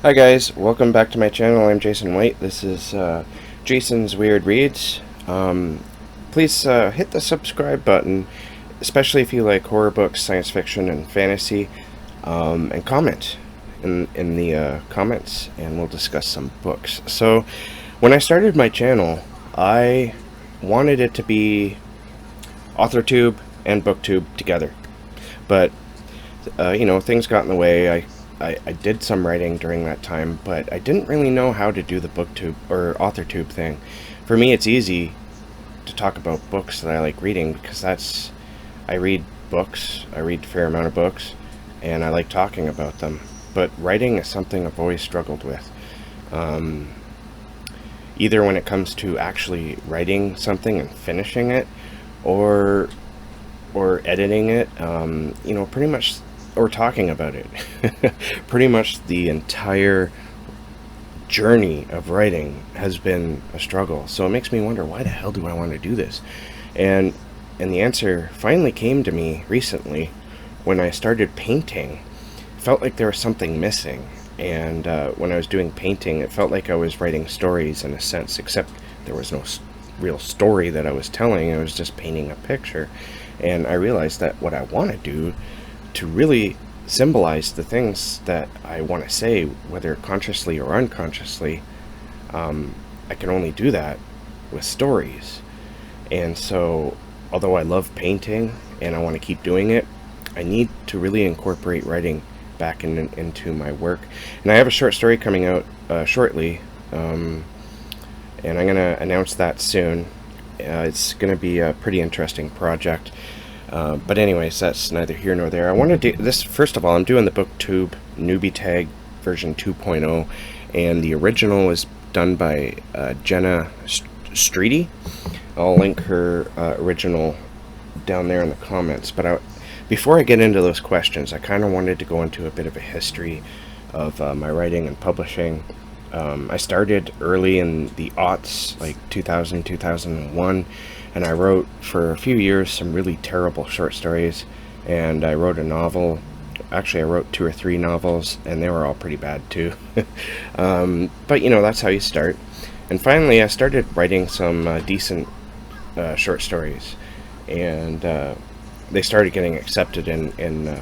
Hi guys, welcome back to my channel. I'm Jason White. This is Jason's Weird Reads. Please hit the subscribe button, especially if you like horror books, science fiction, and fantasy, and comment in the comments, and we'll discuss some books. So, when I started my channel, I wanted it to be AuthorTube and Booktube together, but things got in the way. I did some writing during that time, but I didn't really know how to do the Booktube or AuthorTube thing. For me, it's easy to talk about books that I like reading because I read books, I read a fair amount of books, and I like talking about them. But writing is something I've always struggled with. Either when it comes to actually writing something and finishing it, or editing it, pretty much, or talking about it. Pretty much the entire journey of writing has been a struggle. So it makes me wonder, why the hell do I want to do this? And the answer finally came to me recently when I started painting. It felt like there was something missing. And when I was doing painting, it felt like I was writing stories in a sense, except there was no real story that I was telling. I was just painting a picture. And I realized that what I want to do to really symbolize the things that I want to say, whether consciously or unconsciously, I can only do that with stories. And so, although I love painting and I want to keep doing it, I need to really incorporate writing back into my work. And I have a short story coming out shortly, and I'm going to announce that soon. It's going to be a pretty interesting project. But anyways, that's neither here nor there. I want to do this. First of all, I'm doing the Booktube Newbie Tag version 2.0, and the original is done by Jenna Streety. I'll link her original down there in the comments. But before I get into those questions, I kind of wanted to go into a bit of a history of my writing and publishing. I started early in the aughts, like 2000, 2001. And I wrote for a few years some really terrible short stories, and I wrote a novel. Actually, I wrote 2 or 3 novels, and they were all pretty bad too. But that's how you start. And finally, I started writing some decent short stories, and they started getting accepted in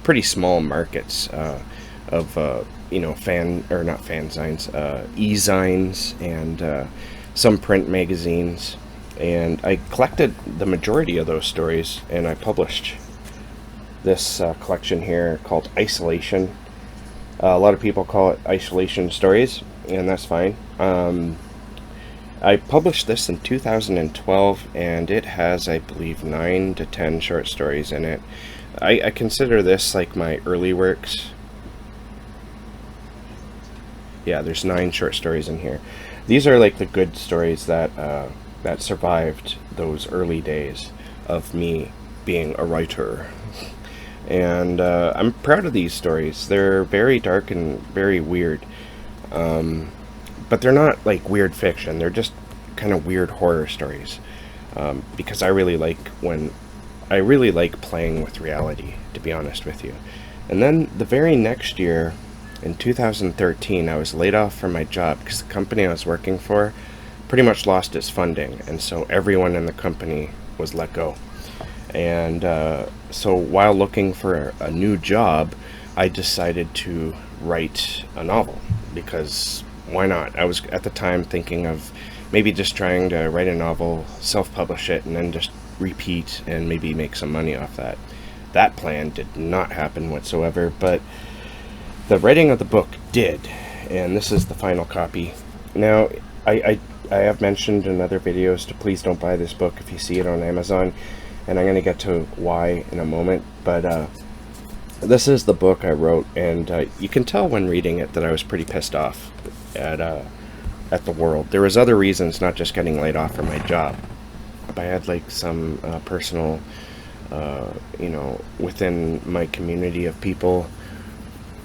pretty small markets of not fanzines, e-zines, and some print magazines, and I collected the majority of those stories, and I published this collection here called Isolation. A lot of people call it Isolation Stories, and that's fine. I published this in 2012, and it has, I believe, 9 to 10 short stories in it. I consider this like my early works. Yeah, there's 9 short stories in here. These are like the good stories that that survived those early days of me being a writer. And I'm proud of these stories. They're very dark and very weird. But they're not like weird fiction. They're just kind of weird horror stories. Because I really like playing with reality, to be honest with you. And then the very next year, in 2013, I was laid off from my job because the company I was working for pretty much lost its funding, and so everyone in the company was let go. And so while looking for a new job, I decided to write a novel, because why not? I was at the time thinking of maybe just trying to write a novel, self-publish it, and then just repeat and maybe make some money off that. That plan did not happen whatsoever, but the writing of the book did, and this is the final copy. Now, I have mentioned in other videos to please don't buy this book if you see it on Amazon, and I'm going to get to why in a moment, but this is the book I wrote, and you can tell when reading it that I was pretty pissed off at the world. There was other reasons, not just getting laid off from my job. I had like some personal, within my community of people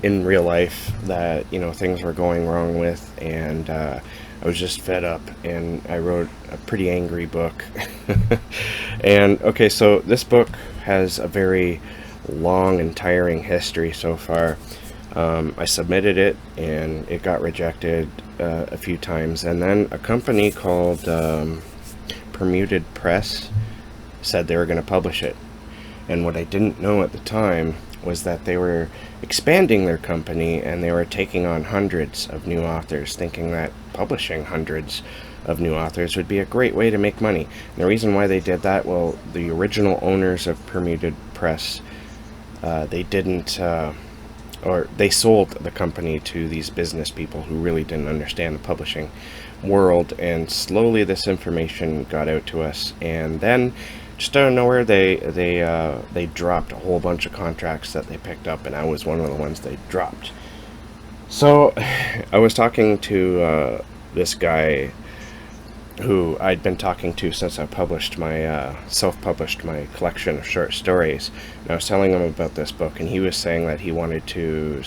in real life that things were going wrong with, and I was just fed up, and I wrote a pretty angry book. And okay, so this book has a very long and tiring history so far. I submitted it, and it got rejected a few times. And then a company called Permuted Press said they were going to publish it. And what I didn't know at the time was that they were expanding their company, and they were taking on hundreds of new authors, thinking that publishing hundreds of new authors would be a great way to make money. And the reason why they did that, well, the original owners of Permuted Press, they didn't, or they sold the company to these business people who really didn't understand the publishing world, and slowly this information got out to us, and then just out of nowhere they dropped a whole bunch of contracts that they picked up, and I was one of the ones they dropped. So I was talking to this guy who I'd been talking to since I published my self-published my collection of short stories, and I was telling him about this book, and he was saying that he wanted to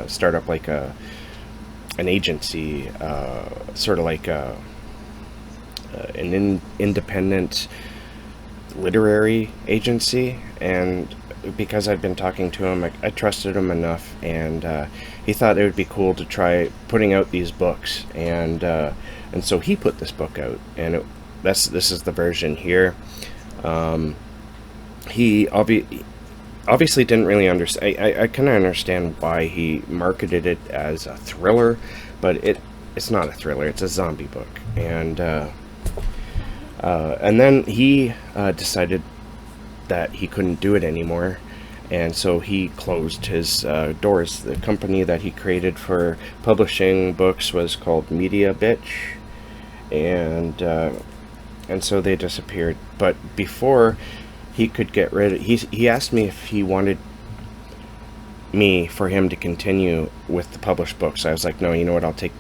start up like an agency, sort of like an independent literary agency. And because I've been talking to him, I trusted him enough, and he thought it would be cool to try putting out these books, and so he put this book out, and this is the version here. He obviously didn't really understand. I kind of understand why he marketed it as a thriller, but it's not a thriller. It's a zombie book, and then he decided that he couldn't do it anymore, and so he closed his doors. The company that he created for publishing books was called Media Bitch, and so they disappeared. But before he could get rid of, he asked me if he wanted me for him to continue with the published books. I was like, no, you know what, I'll take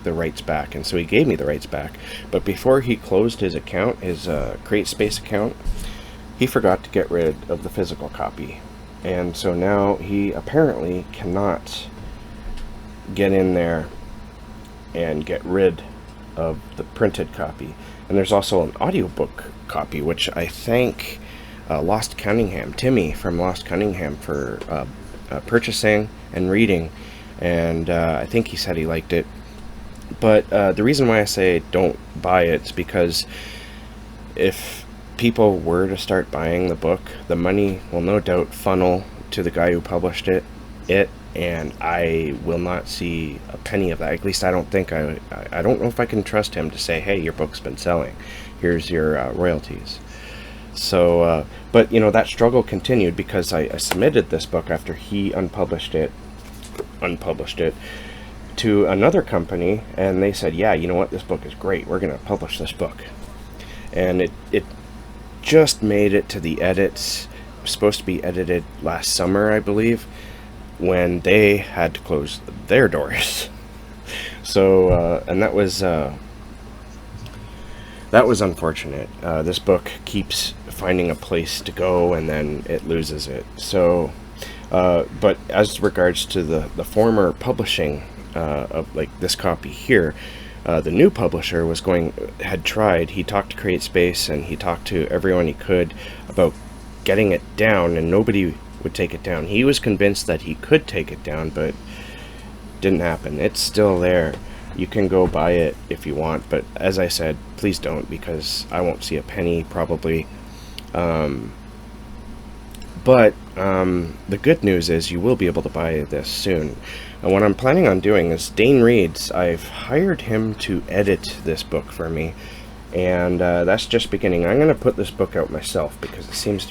the rights back. And so he gave me the rights back. But before he closed his account, his CreateSpace account, he forgot to get rid of the physical copy. And so now he apparently cannot get in there and get rid of the printed copy. And there's also an audiobook copy, which I thank Lost Cunningham, Timmy from Lost Cunningham, for purchasing and reading. And I think he said he liked it. But the reason why I say don't buy it is because if people were to start buying the book, the money will no doubt funnel to the guy who published it, and I will not see a penny of that. At least I don't think I don't know if I can trust him to say, hey, your book's been selling, here's your royalties. So but you know, that struggle continued, because I submitted this book after he unpublished it to another company, and they said, yeah, you know what, this book is great, we're going to publish this book. And it just made it to the edits. It was supposed to be edited last summer, I believe, when they had to close their doors. So and that was unfortunate. This book keeps finding a place to go, and then it loses it. So but as regards to the former publishing of like this copy here, the new publisher had tried. He talked to CreateSpace, and he talked to everyone he could about getting it down, and nobody would take it down. He was convinced that he could take it down, but didn't happen. It's still there. You can go buy it if you want, but as I said, please don't, because I won't see a penny probably. But the good news is you will be able to buy this soon. And what I'm planning on doing is Dane Reads. I've hired him to edit this book for me, and that's just beginning. I'm going to put this book out myself, because it seems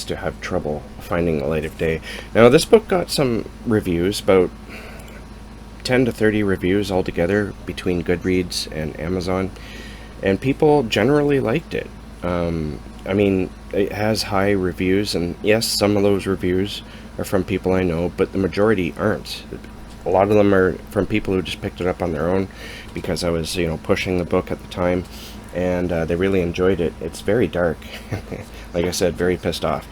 to have trouble finding the light of day. Now, this book got some reviews, about 10 to 30 reviews altogether between Goodreads and Amazon, and people generally liked it. I mean, it has high reviews, and yes, some of those reviews are from people I know, but the majority aren't. A lot of them are from people who just picked it up on their own, because I was, you know, pushing the book at the time, and they really enjoyed it. It's very dark. Like I said, very pissed off.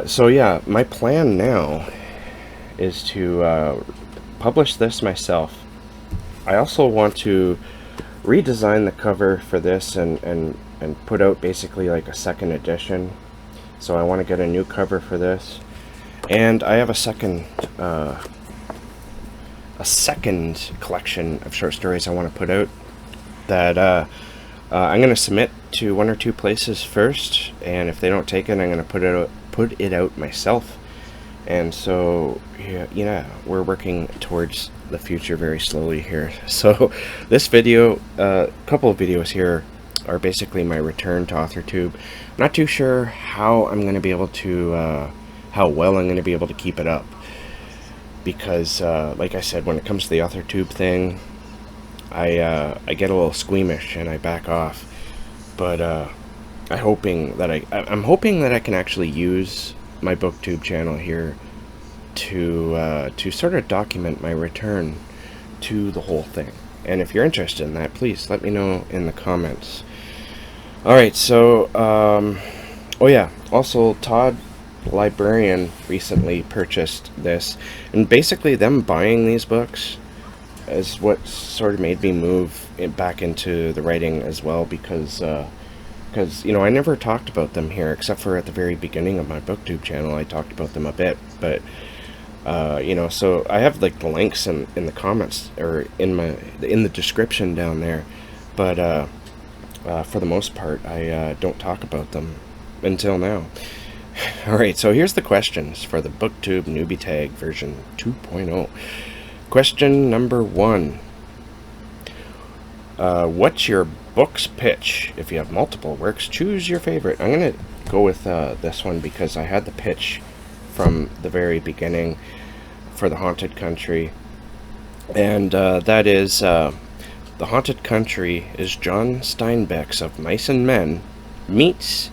So yeah, my plan now is to publish this myself. I also want to redesign the cover for this and put out basically like a second edition. So I want to get a new cover for this, And I have a second collection of short stories I want to put out that I'm going to submit to one or two places first, and if they don't take it, I'm going to put it out myself. And so yeah, we're working towards the future very slowly here. So this video, a couple of videos here, are basically my return to AuthorTube. I'm not too sure how I'm going to be able to, how well I'm going to be able to keep it up, because like I said, when it comes to the AuthorTube thing, I get a little squeamish and I back off. But I'm hoping that I can actually use my Booktube channel here to sort of document my return to the whole thing. And if you're interested in that, please let me know in the comments. Alright, so oh yeah, also Todd The Librarian recently purchased this, and basically them buying these books is what sort of made me move back into the writing as well, because you know, I never talked about them here except for at the very beginning of my Booktube channel. I talked about them a bit, but you know, so I have like the links in the comments or in the description down there, but for the most part I don't talk about them until now. Alright, so here's the questions for the Booktube Newbie Tag version 2.0. Question number 1. What's your book's pitch? If you have multiple works, choose your favorite. I'm going to go with this one because I had the pitch from the very beginning for The Haunted Country. And that is, The Haunted Country is John Steinbeck's Of Mice and Men meets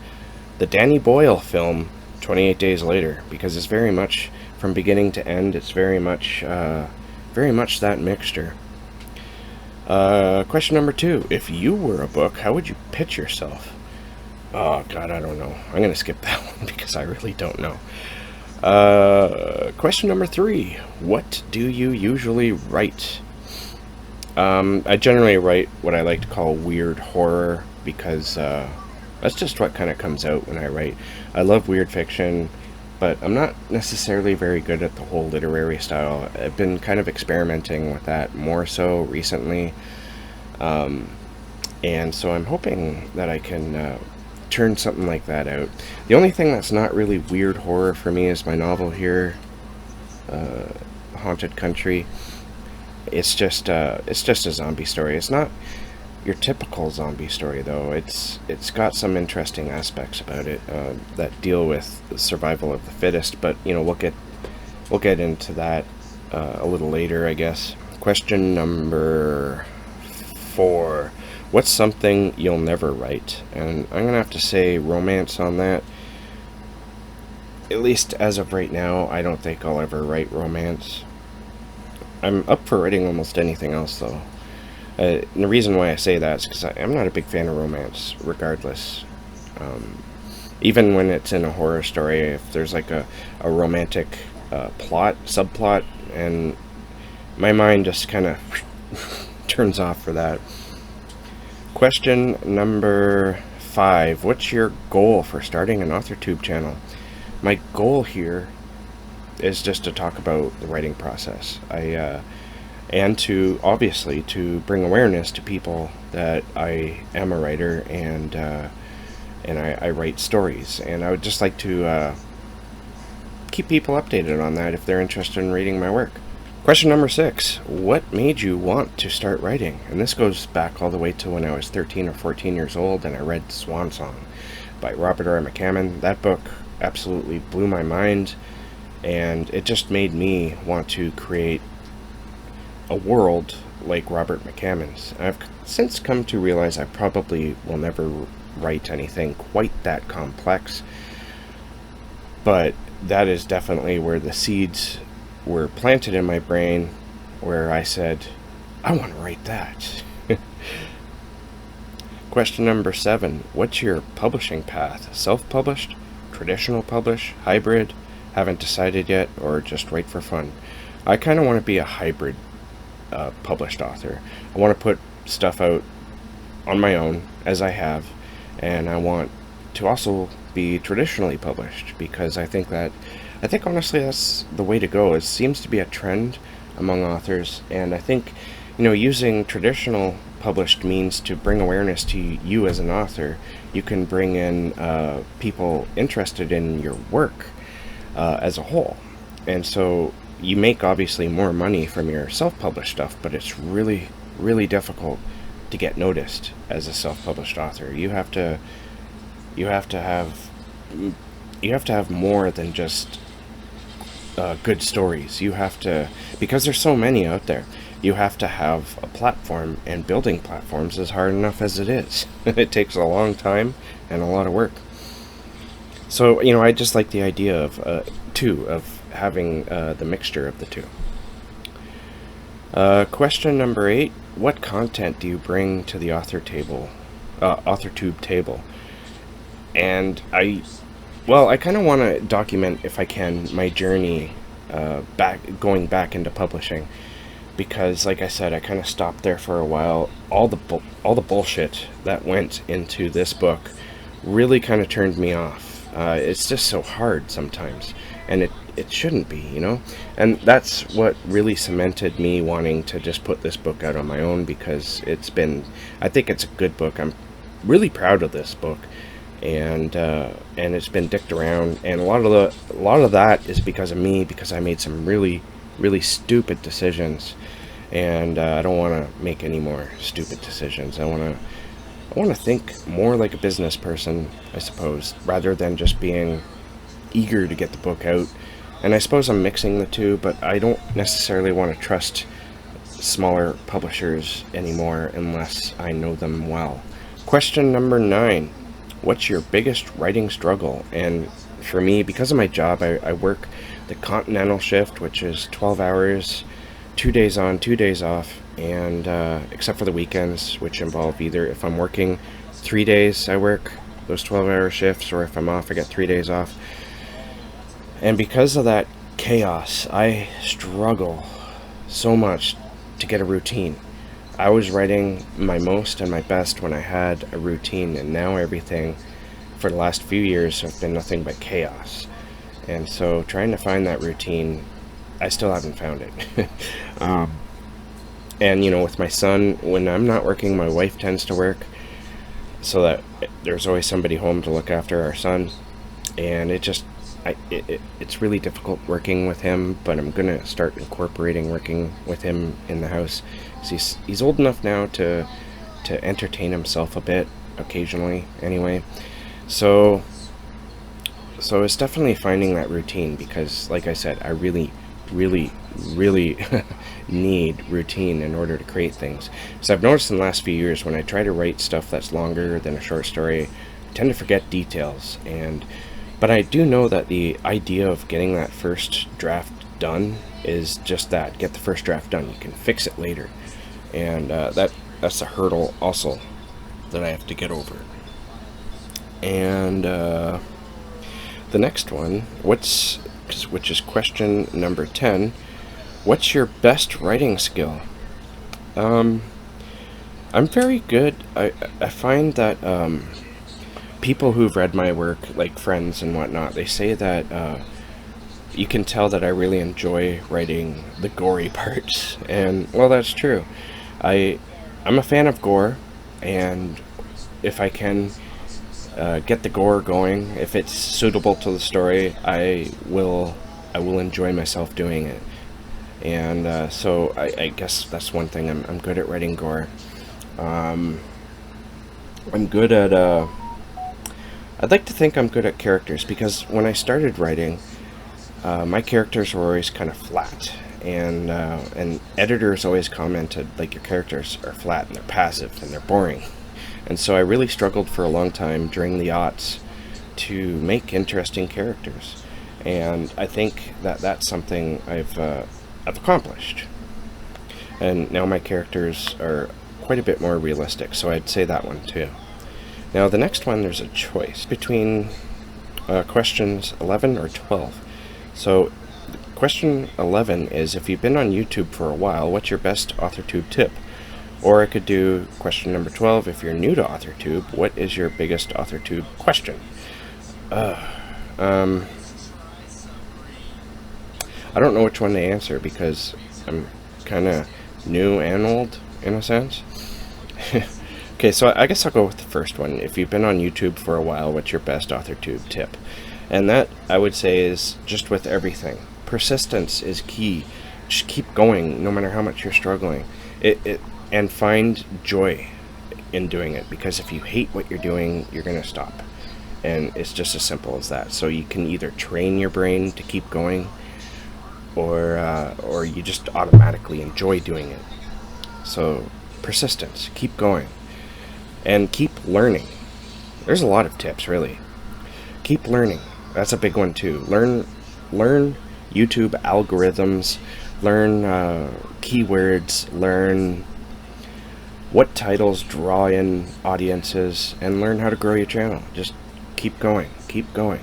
the Danny Boyle film 28 Days Later, because it's very much, from beginning to end, it's very much that mixture. Question number 2. If you were a book, how would you pitch yourself? Oh god, I don't know. I'm gonna skip that one because I really don't know. Question number 3. What do you usually write? I generally write what I like to call weird horror, because that's just what kind of comes out when I write. I love weird fiction, but I'm not necessarily very good at the whole literary style. I've been kind of experimenting with that more so recently, and so I'm hoping that I can turn something like that out. The only thing that's not really weird horror for me is my novel here, Haunted Country. It's just a zombie story. It's not your typical zombie story, though. It's got some interesting aspects about it that deal with the survival of the fittest. But you know, we'll get into that a little later, I guess. Question number 4. What's something you'll never write? And I'm gonna have to say romance on that. At least as of right now, I don't think I'll ever write romance. I'm up for writing almost anything else, though. And the reason why I say that is because I'm not a big fan of romance, regardless. Even when it's in a horror story, if there's like a romantic subplot, and my mind just kind of turns off for that. Question number 5. What's your goal for starting an AuthorTube channel? My goal here is just to talk about the writing process. And to, obviously, to bring awareness to people that I am a writer, and I write stories. And I would just like to keep people updated on that if they're interested in reading my work. Question number 6. What made you want to start writing? And this goes back all the way to when I was 13 or 14 years old and I read Swan Song by Robert R. McCammon. That book absolutely blew my mind, and it just made me want to create a world like Robert McCammon's. I've since come to realize I probably will never write anything quite that complex, but that is definitely where the seeds were planted in my brain, where I said, I want to write that. Question number 7. What's your publishing path? Self-published? Traditional publish? Hybrid? Haven't decided yet, or just write for fun? I kind of want to be a hybrid published author. I want to put stuff out on my own, as I have, and I want to also be traditionally published, because I think that I think honestly that's the way to go. It seems to be a trend among authors, and I think, using traditional published means to bring awareness to you as an author, you can bring in people interested in your work as a whole. And so you make obviously more money from your self-published stuff, but it's really, really difficult to get noticed as a self-published author. You have to have more than just good stories. You have to, because there's so many out there, you have to have a platform, and building platforms is hard enough as it is. It takes a long time and a lot of work. So, I just like the idea of having the mixture of the two. Question number 8, what content do you bring to the AuthorTube table? And I kind of want to document, if I can, my journey going back into publishing, because, like I said, I kind of stopped there for a while. All the bullshit that went into this book really kind of turned me off. It's just so hard sometimes, and it shouldn't be, And that's what really cemented me wanting to just put this book out on my own, because I think it's a good book. I'm really proud of this book. And it's been dicked around, and a lot of that is because of me, because I made some really, really stupid decisions, and I don't want to make any more stupid decisions. I want to think more like a business person, I suppose, rather than just being eager to get the book out. And I suppose I'm mixing the two, but I don't necessarily want to trust smaller publishers anymore unless I know them well. Question number 9. What's your biggest writing struggle? And for me, because of my job, I work the continental shift, which is 12 hours, 2 days on, 2 days off, and except for the weekends, which involve either, if I'm working 3 days, I work those 12-hour shifts, or if I'm off, I get 3 days off. And because of that chaos, I struggle so much to get a routine. I was writing my most and my best when I had a routine, and now everything for the last few years have been nothing but chaos. And so trying to find that routine, I still haven't found it. And with my son, when I'm not working, my wife tends to work, so that there's always somebody home to look after our son. And it's really difficult working with him, but I'm going to start incorporating working with him in the house. He's old enough now to entertain himself a bit occasionally anyway. So it's definitely finding that routine, because like I said, I really, really, really need routine in order to create things. So I've noticed in the last few years, when I try to write stuff that's longer than a short story, I tend to forget details. But I do know that the idea of getting that first draft done is just that. Get the first draft done. You can fix it later. And that's a hurdle also that I have to get over. And the next one, which is question number 10, what's your best writing skill? I'm very good. I find that people who've read my work, like friends and whatnot, they say that you can tell that I really enjoy writing the gory parts. And, well, that's true. I'm a fan of gore, and if I can get the gore going, if it's suitable to the story, I will enjoy myself doing it. And so I guess that's one thing. I'm good at writing gore. I'm good at I'd like to think I'm good at characters, because when I started writing, my characters were always kind of flat, and editors always commented, like, your characters are flat and they're passive and they're boring. And so I really struggled for a long time during the aughts to make interesting characters, and I think that that's something I've accomplished. And now my characters are quite a bit more realistic, so I'd say that one too. Now the next one, there's a choice between questions 11 or 12. So question 11 is, if you've been on YouTube for a while, what's your best AuthorTube tip? Or I could do question number 12, if you're new to AuthorTube, what is your biggest AuthorTube question? I don't know which one to answer because I'm kind of new and old in a sense. Okay, so I guess I'll go with the first one. If you've been on YouTube for a while, what's your best AuthorTube tip? And that, I would say, is just with everything. Persistence is key. Just keep going, no matter how much you're struggling. And find joy in doing it, because if you hate what you're doing, you're going to stop. And it's just as simple as that. So you can either train your brain to keep going, or you just automatically enjoy doing it. So persistence, keep going. And keep learning. There's a lot of tips, really. Keep learning. That's a big one too. Learn YouTube algorithms. Learn keywords. Learn what titles draw in audiences, and learn how to grow your channel. Just keep going. Keep going.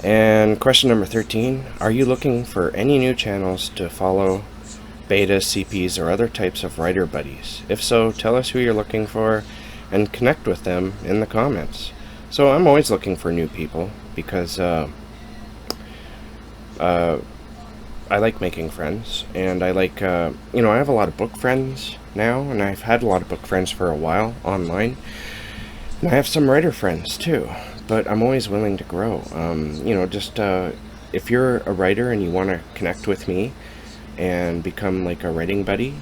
And question number 13. Are you looking for any new channels to follow? Betas, CPs, or other types of writer buddies? If so, tell us who you're looking for and connect with them in the comments. So I'm always looking for new people because I like making friends, and I like, I have a lot of book friends now, and I've had a lot of book friends for a while online, and I have some writer friends too, but I'm always willing to grow. If you're a writer and you want to connect with me and become like a writing buddy,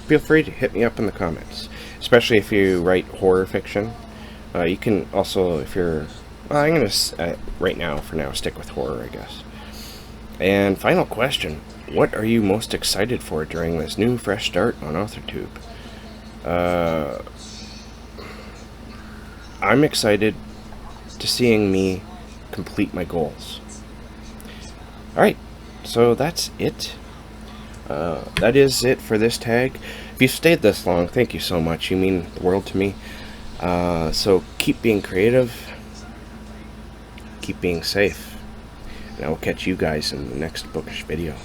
feel free to hit me up in the comments, especially if you write horror fiction. You can also, if you're, I'm going to, right now, for now, stick with horror, I guess. And final question, what are you most excited for during this new fresh start on AuthorTube? I'm excited to seeing me complete my goals. Alright, so that's it. That is it for this tag. If you stayed this long, thank you so much. You mean the world to me. So keep being creative, keep being safe, and I will catch you guys in the next bookish video.